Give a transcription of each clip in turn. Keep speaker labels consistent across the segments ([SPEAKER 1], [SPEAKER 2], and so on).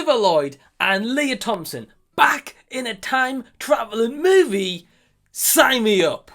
[SPEAKER 1] Christopher Lloyd and Lea Thompson back in a time traveling movie. Sign me up.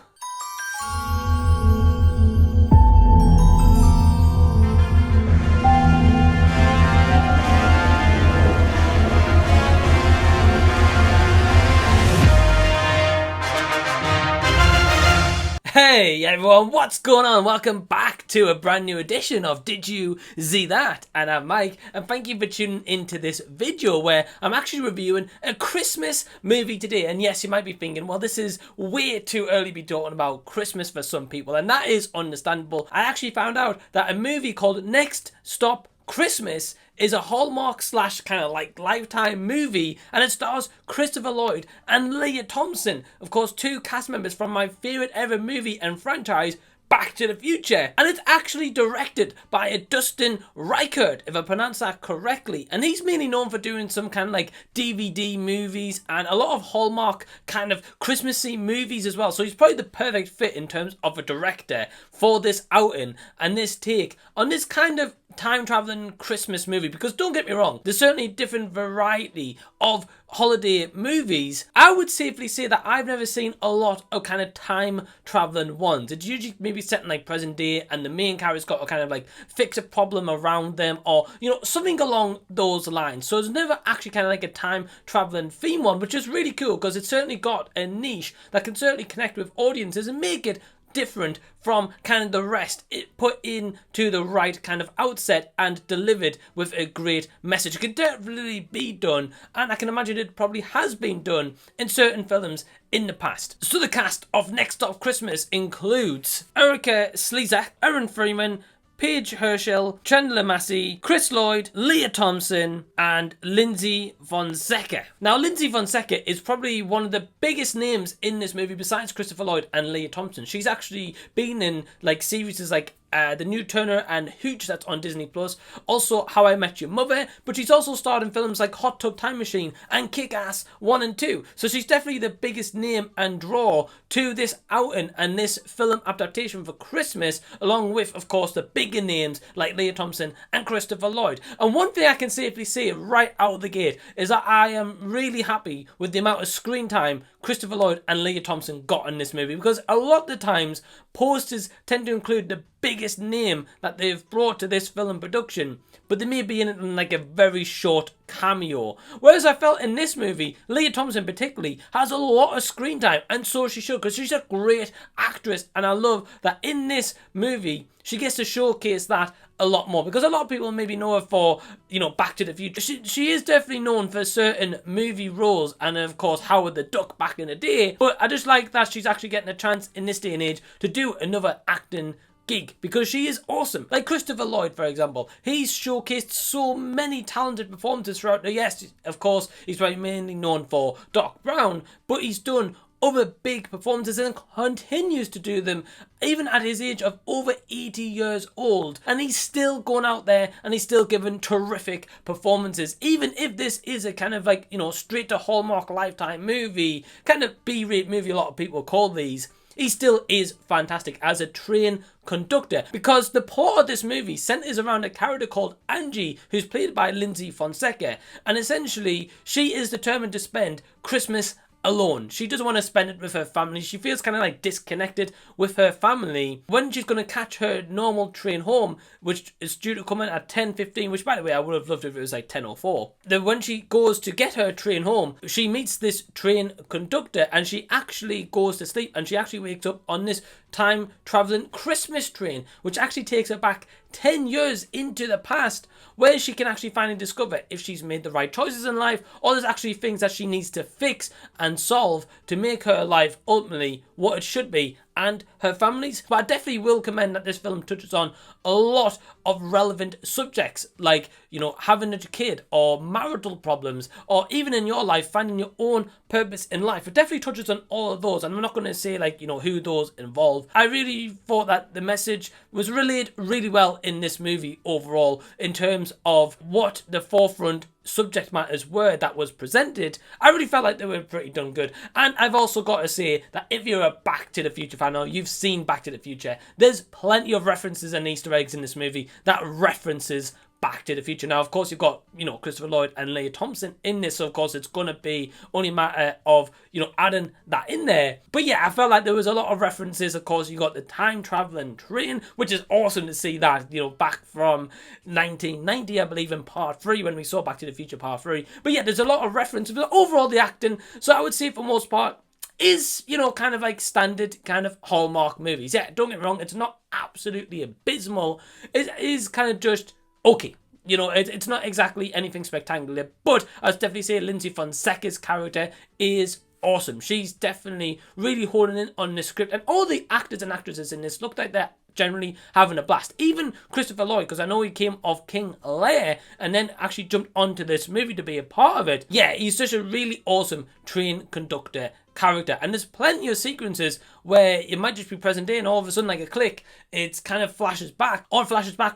[SPEAKER 1] Hey everyone, what's going on? Welcome back to a brand new edition of Did You See That? And I'm Mike, and thank you for tuning into this video where I'm actually reviewing a Christmas movie today. And yes, you might be thinking, well, this is way too early to be talking about Christmas for some people, and that is understandable. I actually found out that a movie called Next Stop Christmas is a Hallmark / kind of like Lifetime movie, and it stars Christopher Lloyd and Lea Thompson, of course, two cast members from my favourite ever movie and franchise, Back to the Future. And it's actually directed by a Dustin Rikert, if I pronounce that correctly, and he's mainly known for doing some kind of like DVD movies and a lot of Hallmark kind of Christmassy movies as well, so he's probably the perfect fit in terms of a director for this outing and this take on this kind of time-traveling Christmas movie. Because don't get me wrong, there's certainly a different variety of holiday movies. I would safely say that I've never seen a lot of kind of time-traveling ones. It's usually maybe set in like present day and the main character's got to kind of like fix a problem around them, or you know, something along those lines. So there's never actually kind of like a time-traveling theme one, which is really cool because it's certainly got a niche that can certainly connect with audiences and make it different from kind of the rest. It put into the right kind of outset and delivered with a great message. It could definitely be done, and I can imagine it probably has been done in certain films in the past. So the cast of Next Stop Christmas includes Erika Slezak, Freeman, Paige Herschell, Chandler Massey, Chris Lloyd, Lea Thompson, and Lyndsy Fonseca. Now, Lyndsy Fonseca is probably one of the biggest names in this movie besides Christopher Lloyd and Lea Thompson. She's actually been in like series like The New Turner and Hooch, that's on Disney Plus. Also, How I Met Your Mother. But she's also starred in films like Hot Tub Time Machine and Kick-Ass 1 and 2. So she's definitely the biggest name and draw to this outing and this film adaptation for Christmas, along with, of course, the bigger names like Lea Thompson and Christopher Lloyd. And one thing I can safely say right out of the gate is that I am really happy with the amount of screen time Christopher Lloyd and Lea Thompson got in this movie, because a lot of the times posters tend to include the biggest name that they've brought to this film production, but they may be in it in like a very short cameo. Whereas I felt in this movie, Lea Thompson particularly has a lot of screen time, and so she should, because she's a great actress, and I love that in this movie she gets to showcase that a lot more, because a lot of people maybe know her for, you know, Back to the Future. She is definitely known for certain movie roles, and of course Howard the Duck back in the day, but I just like that she's actually getting a chance in this day and age to do another acting gig, because she is awesome. Like Christopher Lloyd, for example, he's showcased so many talented performances throughout the yes, of course he's probably mainly known for Doc Brown, but he's done other big performances and continues to do them even at his age of over 80 years old, and he's still going out there and he's still giving terrific performances, even if this is a kind of like, you know, straight to Hallmark Lifetime movie, kind of B-rate movie a lot of people call these. He still is fantastic as a train conductor, because the plot of this movie centers around a character called Angie, who's played by Lyndsy Fonseca, and essentially she is determined to spend Christmas alone. She doesn't want to spend it with her family. She feels kind of like disconnected with her family when she's going to catch her normal train home, which is due to come in at 10:15, which by the way I would have loved if it was like 10:04. Then when she goes to get her train home, she meets this train conductor and she actually goes to sleep, and she actually wakes up on this time traveling Christmas train, which actually takes her back 10 years into the past, where she can actually finally discover if she's made the right choices in life, or there's actually things that she needs to fix and solve to make her life ultimately what it should be, and her family's. But I definitely will commend that this film touches on a lot of relevant subjects, like, you know, having a kid, or marital problems, or even in your life finding your own purpose in life. It definitely touches on all of those, and I'm not going to say like, you know, who those involve. I really thought that the message was relayed really well in this movie overall, in terms of what the forefront subject matters were that was presented. I really felt like they were pretty done good. And I've also got to say that if you're a Back to the Future fan, or you've seen Back to the Future, there's plenty of references and Easter eggs in this movie that references Back to the Future. Now, of course, you've got, Christopher Lloyd and Lea Thompson in this, so of course it's going to be only a matter of, adding that in there. But yeah, I felt like there was a lot of references. Of course, you got the time traveling train, which is awesome to see that, back from 1990, I believe, in part 3, when we saw Back to the Future part 3. But yeah, there's a lot of references, but overall the acting, so I would say for most part, is, kind of like standard kind of Hallmark movies. Yeah, don't get me wrong, it's not absolutely abysmal. It is kind of just okay. It's not exactly anything spectacular, but I'd definitely say Lyndsy Fonseca's character is awesome. She's definitely really holding in on the script, and all the actors and actresses in this look like they're generally having a blast. Even Christopher Lloyd, because I know he came off King Lear and then actually jumped onto this movie to be a part of it. Yeah, he's such a really awesome train conductor character, and there's plenty of sequences where it might just be present day and all of a sudden, like a click, it's kind of flashes back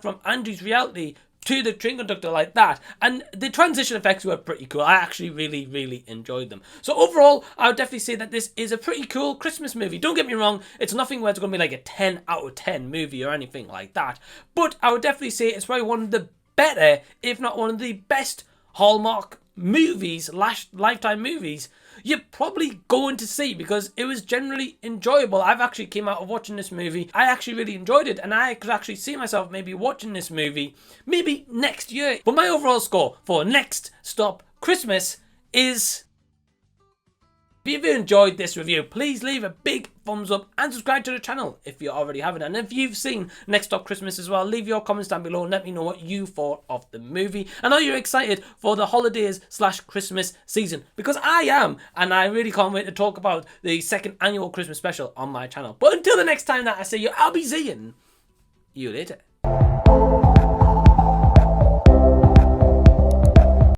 [SPEAKER 1] from Andrew's reality to the train conductor like that, and the transition effects were pretty cool. I actually really enjoyed them. So overall, I would definitely say that this is a pretty cool Christmas movie. Don't get me wrong, it's nothing where it's going to be like a 10 out of 10 movie or anything like that, but I would definitely say it's probably one of the better, if not one of the best Hallmark movies, lifetime movies, you're probably going to see, because it was generally enjoyable. I've actually came out of watching this movie, I actually really enjoyed it, and I could actually see myself maybe watching this movie maybe next year. But my overall score for Next Stop Christmas is... If you enjoyed this review, please leave a big thumbs up and subscribe to the channel if you already haven't. And if you've seen Next Stop Christmas as well, leave your comments down below and let me know what you thought of the movie. I know you're excited for the holidays / Christmas season, because I am, and I really can't wait to talk about the second annual Christmas special on my channel. But until the next time that I see you, I'll be seeing you later.